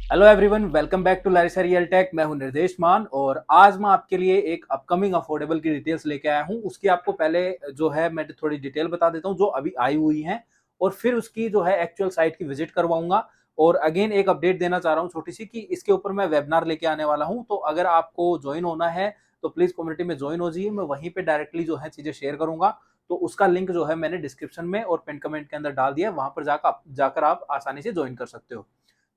Hello everyone, welcome back to Larissa Real Tech. मैं हूं निर्देश मान और आज मैं आपके लिए एक अपकमिंग अफोर्डेबल की डिटेल्स लेके आया हूं। उसकी आपको पहले जो है मैं थोड़ी डिटेल बता देता हूं जो अभी आई हुई हैं, और फिर उसकी जो है एक्चुअल साइट की विजिट करवाऊंगा। और अगेन एक अपडेट देना चाह रहा हूं छोटी सी, कि इसके ऊपर मैं वेबिनार लेके आने वाला हूं। तो अगर आपको ज्वाइन होना है तो प्लीज कम्युनिटी में ज्वाइन हो जाइए। मैं वहीं पे डायरेक्टली जो है चीजें शेयर करूंगा। तो उसका लिंक जो है मैंने डिस्क्रिप्शन में और पिन कमेंट के अंदर डाल दिया है, वहां पर जाकर आप आसानी से ज्वाइन कर सकते हो।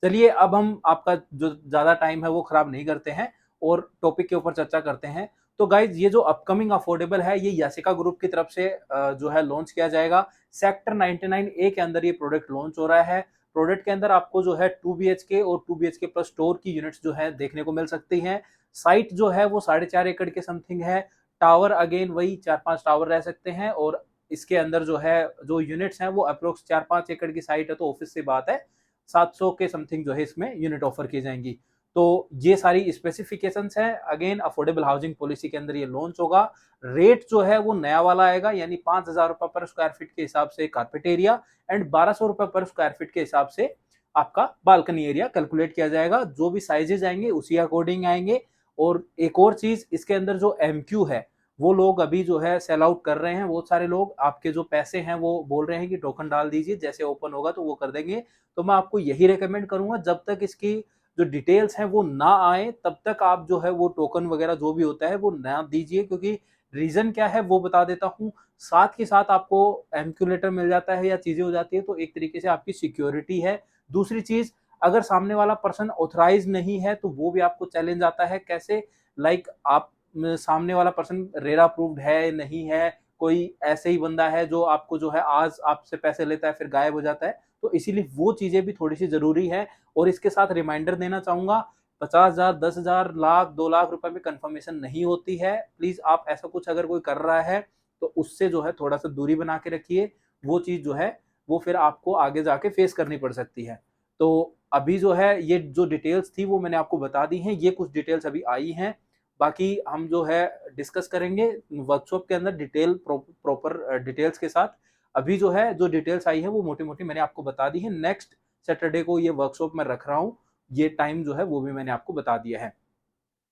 चलिए अब हम आपका जो ज़्यादा टाइम है वो खराब नहीं करते हैं और टॉपिक के ऊपर चर्चा करते हैं। तो गाइज, ये जो अपकमिंग अफोर्डेबल है ये यासिका ग्रुप की तरफ से जो है लॉन्च किया जाएगा। सेक्टर 99 ए के अंदर ये प्रोडक्ट लॉन्च हो रहा है। प्रोडक्ट के अंदर आपको जो है 2 BHK और 2 BHK प्लस स्टोर की यूनिट्स जो है देखने को मिल सकती हैं। साइट जो है वो 4.5 एकड़ के समथिंग है। टावर अगेन वही 4-5 टावर रह सकते हैं, और इसके अंदर जो है जो यूनिट्स हैं वो अप्रोक्स 4-5 एकड़ की साइट है, तो ऑफिस से बात है 700 के समथिंग जो है इसमें यूनिट ऑफर की जाएंगी। तो ये सारी स्पेसिफिकेशंस हैं। अगेन अफोर्डेबल हाउसिंग पॉलिसी के अंदर ये लॉन्च होगा। रेट जो है वो नया वाला आएगा, यानी 5,000 रुपए पर स्क्वायर फीट के हिसाब से कारपेट एरिया एंड 1,200 रुपए पर स्क्वायर फीट के हिसाब से आपका बालकनी एरिया कैलकुलेट किया जाएगा। जो भी साइजेज आएंगे उसी अकॉर्डिंग आएंगे। और एक और चीज, इसके अंदर जो MQ है वो लोग अभी जो है सेल आउट कर रहे हैं। बहुत सारे लोग आपके जो पैसे हैं वो बोल रहे हैं कि टोकन डाल दीजिए, जैसे ओपन होगा तो वो कर देंगे। तो मैं आपको यही रेकमेंड करूंगा, जब तक इसकी जो डिटेल्स हैं वो ना आए तब तक आप जो है वो टोकन वगैरह जो भी होता है वो ना दीजिए। क्योंकि रीजन क्या है वो बता देता हूँ। साथ के साथ आपको एमक्यूलेटर मिल जाता है या चीजें हो जाती है, तो एक तरीके से आपकी सिक्योरिटी है। दूसरी चीज, अगर सामने वाला पर्सन ऑथराइज नहीं है तो वो भी आपको चैलेंज आता है। कैसे? लाइक आप सामने वाला पर्सन रेरा अप्रूव्ड है नहीं है, कोई ऐसे ही बंदा है जो आपको जो है आज आपसे पैसे लेता है फिर गायब हो जाता है। तो इसीलिए वो चीजें भी थोड़ी सी जरूरी है। और इसके साथ रिमाइंडर देना चाहूंगा, 50,000, 10,000, लाख, 2 लाख रुपए में कंफर्मेशन नहीं होती है। प्लीज आप ऐसा कुछ अगर कोई कर रहा है तो उससे जो है थोड़ा सा दूरी बना के रखिए। वो चीज जो है वो फिर आपको आगे जाके फेस करनी पड़ सकती है। तो अभी जो है ये जो डिटेल्स थी वो मैंने आपको बता दी हैं। ये कुछ डिटेल्स अभी आई हैं, बाकी हम जो है डिस्कस करेंगे वर्कशॉप के अंदर डिटेल प्रॉपर डिटेल्स के साथ। अभी जो है जो डिटेल्स आई है वो मोटी मोटी मैंने आपको बता दी है। नेक्स्ट सैटरडे को ये वर्कशॉप में रख रहा हूँ। ये टाइम जो है वो भी मैंने आपको बता दिया है।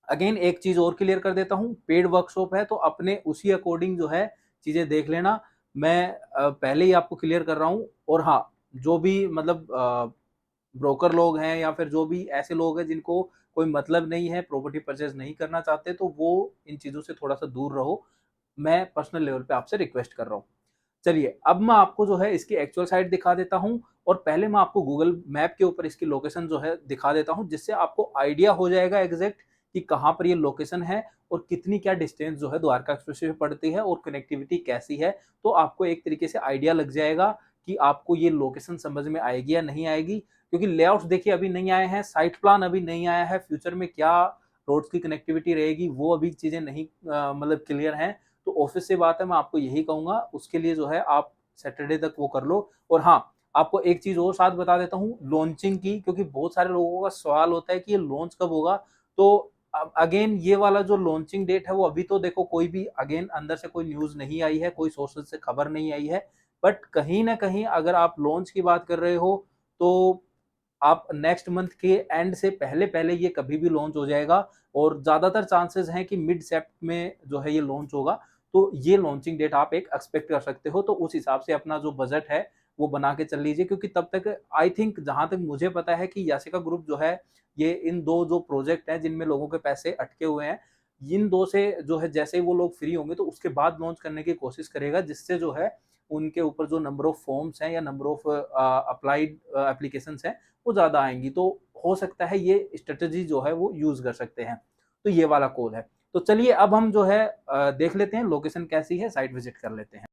अगेन एक चीज और क्लियर कर देता हूँ, पेड वर्कशॉप है तो अपने उसी अकॉर्डिंग जो है चीजें देख लेना। मैं पहले ही आपको क्लियर कर रहा हूँ। और हाँ, जो भी मतलब ब्रोकर लोग हैं या फिर जो भी ऐसे लोग हैं जिनको कोई मतलब नहीं है, प्रॉपर्टी परचेज नहीं करना चाहते, तो वो इन चीजों से थोड़ा सा दूर रहो। मैं पर्सनल लेवल पे आपसे रिक्वेस्ट कर रहा हूँ। चलिए अब मैं आपको जो है इसकी एक्चुअल साइट दिखा देता हूँ, और पहले मैं आपको गूगल मैप के ऊपर इसकी लोकेशन जो है दिखा देता हूँ, जिससे आपको आइडिया हो जाएगा एग्जैक्ट कि कहाँ पर ये लोकेशन है और कितनी क्या डिस्टेंस जो है द्वारका एक्सप्रेस वे पड़ती है और कनेक्टिविटी कैसी है। तो आपको एक तरीके से आइडिया लग जाएगा कि आपको ये लोकेशन समझ में आएगी या नहीं आएगी। क्योंकि लेआउट्स देखिए अभी नहीं आए हैं, साइट प्लान अभी नहीं आया है, फ्यूचर में क्या रोड्स की कनेक्टिविटी रहेगी वो अभी चीजें नहीं मतलब क्लियर हैं। तो ऑफिस से बात है, मैं आपको यही कहूंगा उसके लिए जो है आप सैटरडे तक वो कर लो। और हाँ, आपको एक चीज और साथ बता देता हूँ लॉन्चिंग की, क्योंकि बहुत सारे लोगों का सवाल होता है कि ये लॉन्च कब होगा। तो अगेन ये वाला जो लॉन्चिंग डेट है वो अभी तो देखो कोई भी अगेन अंदर से कोई न्यूज नहीं आई है, कोई सोर्सेज से खबर नहीं आई है। बट कहीं ना कहीं अगर आप लॉन्च की बात कर रहे हो तो आप नेक्स्ट मंथ के एंड से पहले पहले ये कभी भी लॉन्च हो जाएगा। और ज्यादातर चांसेस हैं कि मिड सेप्ट में जो है ये लॉन्च होगा। तो ये लॉन्चिंग डेट आप एक एक्सपेक्ट कर सकते हो। तो उस हिसाब से अपना जो बजट है वो बना के चल लीजिए, क्योंकि तब तक आई थिंक जहां तक मुझे पता है कि यासिका ग्रुप जो है ये इन दो जो प्रोजेक्ट हैं जिनमें लोगों के पैसे अटके हुए हैं, इन दो से जो है जैसे ही वो लोग फ्री होंगे तो उसके बाद लॉन्च करने की कोशिश करेगा, जिससे जो है उनके ऊपर जो नंबर ऑफ फॉर्म्स हैं या नंबर ऑफ अप्लाइड एप्लीकेशन हैं वो ज़्यादा आएंगी। तो हो सकता है ये स्ट्रेटजी जो है वो यूज़ कर सकते हैं। तो ये वाला कॉल है। तो चलिए अब हम जो है देख लेते हैं लोकेशन कैसी है, साइट विजिट कर लेते हैं।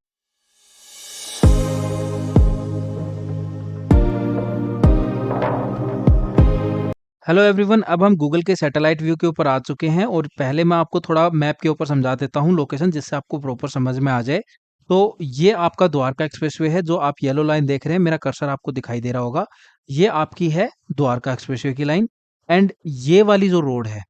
हेलो एवरीवन, अब हम गूगल के सैटेलाइट व्यू के ऊपर आ चुके हैं, और पहले मैं आपको थोड़ा मैप के ऊपर समझा देता हूँ लोकेशन, जिससे आपको प्रॉपर समझ में आ जाए। तो ये आपका द्वारका एक्सप्रेसवे है, जो आप येलो लाइन देख रहे हैं, मेरा कर्सर आपको दिखाई दे रहा होगा। ये आपकी है द्वारका एक्सप्रेसवे की लाइन। एंड ये वाली जो रोड है,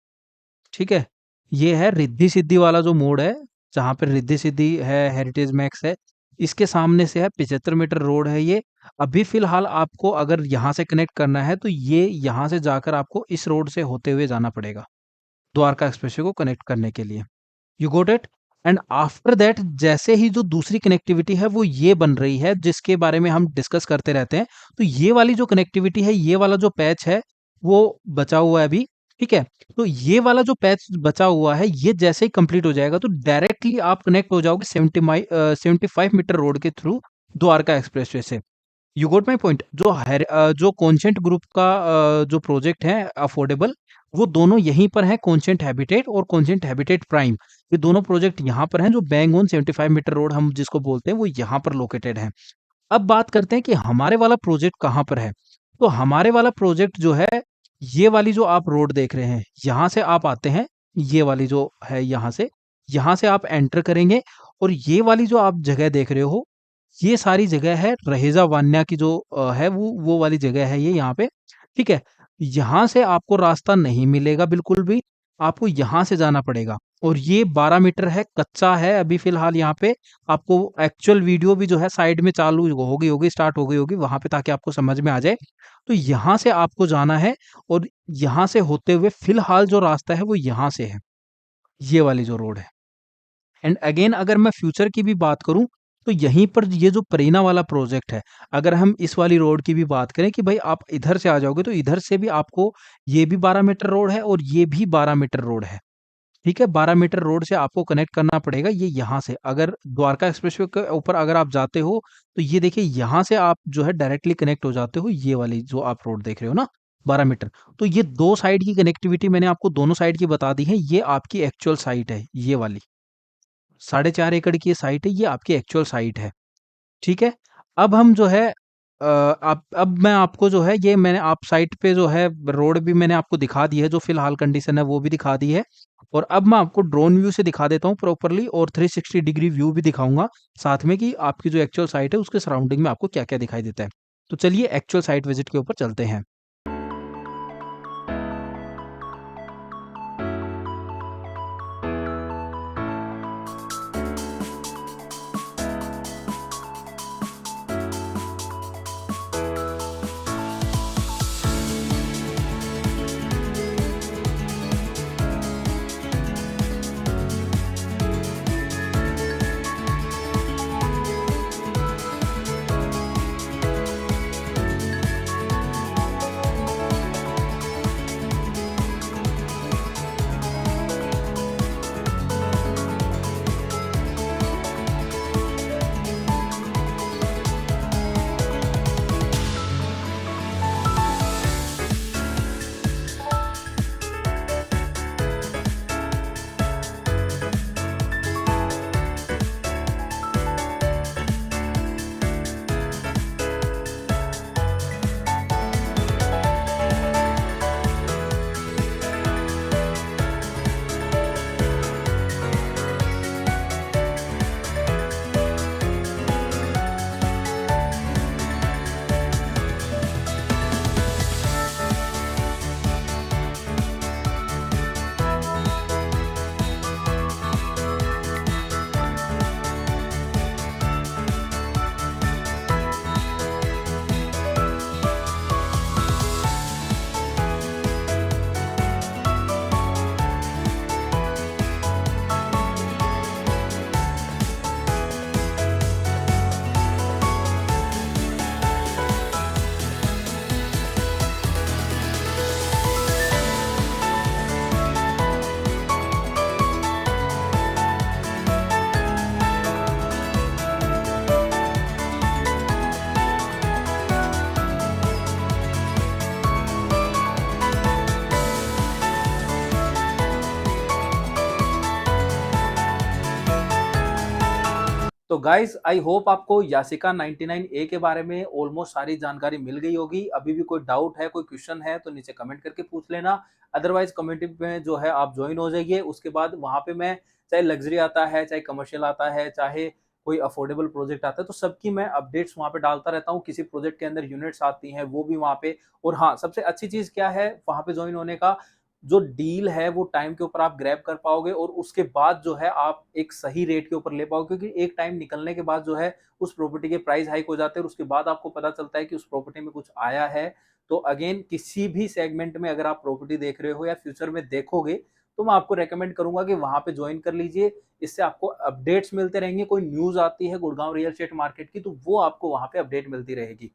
ठीक है, ये है रिद्धि सिद्धि वाला जो मोड़ है, जहाँ पे रिद्धि सिद्धि है, हेरिटेज मैक्स है। इसके सामने से है 75 मीटर रोड है ये। अभी फ़िलहाल आपको अगर यहाँ से कनेक्ट करना है तो ये यहाँ से जाकर आपको इस रोड से होते हुए जाना पड़ेगा, द्वारका एक्सप्रेसवे को कनेक्ट करने के लिए। You got it? And after that जैसे ही जो दूसरी कनेक्टिविटी है वो ये बन रही है जिसके बारे में हम डिस्कस करते रहते हैं। तो ये वाली जो कनेक्टिविटी है, ये वाला जो पैच है वो बचा हुआ है अभी, ठीक है? तो ये वाला जो पैच बचा हुआ है, ये जैसे ही कंप्लीट हो जाएगा तो डायरेक्टली आप कनेक्ट हो जाओगे 75 मीटर रोड के थ्रू द्वारका एक्सप्रेसवे से। You got my point? जो कॉन्सेंट ग्रुप का जो प्रोजेक्ट है अफोर्डेबल, वो दोनों यहीं पर हैं, कॉन्सेंट हैबिटेट और कॉन्सेंट हैबिटेट प्राइम। ये दोनों प्रोजेक्ट यहाँ पर हैं, जो बैंग ऑन 75 मीटर रोड हम जिसको बोलते हैं वो यहाँ पर लोकेटेड है। अब बात करते हैं कि हमारे वाला प्रोजेक्ट कहाँ पर है। तो हमारे वाला प्रोजेक्ट जो है, ये वाली जो आप रोड देख रहे हैं, यहाँ से आप आते हैं, ये वाली जो है यहाँ से आप एंटर करेंगे और ये वाली जो आप जगह देख रहे हो, ये सारी जगह है रहेजा वान्या की जो है वो वाली जगह है ये यहाँ पे, ठीक है? यहाँ से आपको रास्ता नहीं मिलेगा बिल्कुल भी, आपको यहाँ से जाना पड़ेगा और ये 12 मीटर है, कच्चा है अभी फ़िलहाल यहाँ पे। आपको एक्चुअल वीडियो भी जो है साइड में चालू होगी, स्टार्ट हो गई होगी वहाँ पे, ताकि आपको समझ में आ जाए। तो यहाँ से आपको जाना है और यहाँ से होते हुए फ़िलहाल जो रास्ता है वो यहाँ से है, ये वाली जो रोड है। एंड अगेन अगर मैं फ्यूचर की भी बात करूं तो यहीं पर ये जो परीना वाला प्रोजेक्ट है, अगर हम इस वाली रोड की भी बात करें कि भाई आप इधर से आ जाओगे तो इधर से भी आपको ये भी 12 मीटर रोड है और ये भी 12 मीटर रोड है, ठीक है? 12 मीटर रोड से आपको कनेक्ट करना पड़ेगा ये यहाँ से। अगर द्वारका एक्सप्रेसवे के ऊपर अगर आप जाते हो तो ये देखिए यहाँ से आप जो है डायरेक्टली कनेक्ट हो जाते हो, ये वाली जो आप रोड देख रहे हो ना 12 मीटर। तो ये दो साइड की कनेक्टिविटी मैंने आपको दोनों साइड की बता दी है, ये आपकी एक्चुअल साइट है ये वाली। 4.5 एकड़ की ये साइट है, ये आपकी एक्चुअल साइट है, ठीक है? अब हम जो है आप अब मैं आपको जो है ये मैंने आप साइट पे जो है रोड भी मैंने आपको दिखा दी है, जो फ़िलहाल कंडीशन है वो भी दिखा दी है। और अब मैं आपको ड्रोन व्यू से दिखा देता हूँ प्रॉपर्ली और 360 डिग्री व्यू भी दिखाऊँगा, साथ में कि आपकी जो एक्चुअल साइट है उसके सराउंडिंग में आपको क्या-क्या दिखाई देता है। तो चलिए एक्चुअल साइट विज़िट के ऊपर चलते हैं। तो गाइस आई होप आपको यासिका 99A के बारे में ऑलमोस्ट सारी जानकारी मिल गई होगी। अभी भी कोई डाउट है, कोई क्वेश्चन है तो नीचे कमेंट करके पूछ लेना। अदरवाइज कम्युनिटी में जो है आप ज्वाइन हो जाइए। उसके बाद वहाँ पे मैं चाहे लग्जरी आता है, चाहे कमर्शियल आता है, चाहे कोई अफोर्डेबल प्रोजेक्ट आता है, तो सबकी मैं अपडेट्स वहाँ पे डालता रहता हूँ। किसी प्रोजेक्ट के अंदर यूनिट्स आती हैं वो भी वहाँ पे। और हाँ, सबसे अच्छी चीज़ क्या है वहाँ पे ज्वाइन होने का, जो डील है वो टाइम के ऊपर आप ग्रैब कर पाओगे और उसके बाद जो है आप एक सही रेट के ऊपर ले पाओगे, क्योंकि एक टाइम निकलने के बाद जो है उस प्रॉपर्टी के प्राइस हाइक हो जाते हैं और उसके बाद आपको पता चलता है कि उस प्रॉपर्टी में कुछ आया है। तो अगेन किसी भी सेगमेंट में अगर आप प्रॉपर्टी देख रहे हो या फ्यूचर में देखोगे, तो मैं आपको रेकमेंड करूंगा कि वहां पे ज्वाइन कर लीजिए। इससे आपको अपडेट्स मिलते रहेंगे, कोई न्यूज आती है गुड़गांव रियल एस्टेट मार्केट की, तो वो आपको वहां पे अपडेट मिलती रहेगी।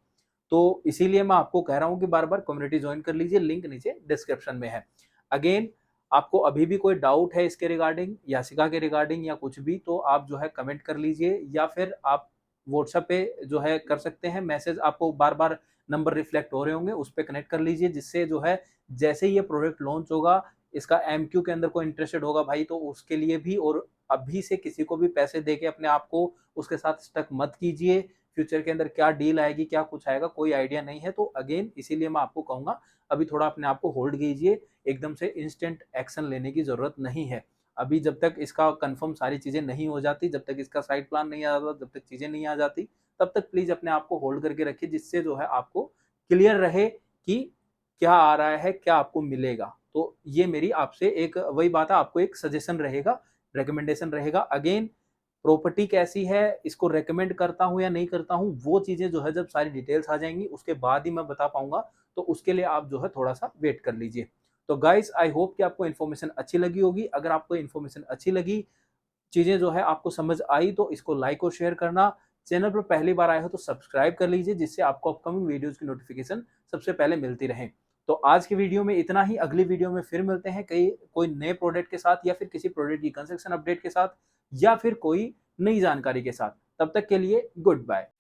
तो इसीलिए मैं आपको कह रहा हूं कि बार बार कम्युनिटी ज्वाइन कर लीजिए, लिंक नीचे डिस्क्रिप्शन में है। अगेन आपको अभी भी कोई डाउट है इसके रिगार्डिंग, यासिका के रिगार्डिंग या कुछ भी, तो आप जो है कमेंट कर लीजिए या फिर आप व्हाट्सएप पे जो है कर सकते हैं मैसेज। आपको बार बार नंबर रिफ्लेक्ट हो रहे होंगे, उस पर कनेक्ट कर लीजिए, जिससे जो है जैसे ही ये प्रोडक्ट लॉन्च होगा, इसका एमक्यू के अंदर कोई इंटरेस्टेड होगा भाई, तो उसके लिए भी। और अभी से किसी को भी पैसे देके अपने आप को उसके साथ स्टक मत कीजिए। फ्यूचर के अंदर क्या डील आएगी, क्या कुछ आएगा, कोई आइडिया नहीं है। तो अगेन इसीलिए मैं आपको कहूंगा अभी थोड़ा अपने आप को होल्ड कीजिए, एकदम से इंस्टेंट एक्शन लेने की जरूरत नहीं है। अभी जब तक इसका कंफर्म सारी चीजें नहीं हो जाती, जब तक इसका साइड प्लान नहीं आ जाता, जब तक चीजें नहीं आ जाती, तब तक प्लीज अपने आप को होल्ड करके रखिए, जिससे जो है आपको क्लियर रहे कि क्या आ रहा है, क्या आपको मिलेगा। तो ये मेरी आपसे एक वही बात है, आपको एक सजेशन रहेगा, रिकमेंडेशन रहेगा। अगेन प्रॉपर्टी कैसी है, इसको रेकमेंड करता हूं या नहीं करता हूं, वो चीजें जो है जब सारी डिटेल्स आ जाएंगी उसके बाद ही मैं बता पाऊंगा। तो उसके लिए आप जो है थोड़ा सा वेट कर लीजिए। तो गाइस आई होप कि आपको इन्फॉर्मेशन अच्छी लगी होगी। अगर आपको इन्फॉर्मेशन अच्छी लगी, चीजें जो है आपको समझ आई, तो इसको लाइक और शेयर करना। चैनल पर पहली बार आए हो तो सब्सक्राइब कर लीजिए, जिससे आपको अपकमिंग वीडियोस की नोटिफिकेशन सबसे पहले मिलती रहे। तो आज की वीडियो में इतना ही, अगली वीडियो में फिर मिलते हैं कई कोई नए प्रोडक्ट के साथ, या फिर किसी प्रोडक्ट की कंस्ट्रक्शन अपडेट के साथ, या फिर कोई नई जानकारी के साथ। तब तक के लिए गुड बाय।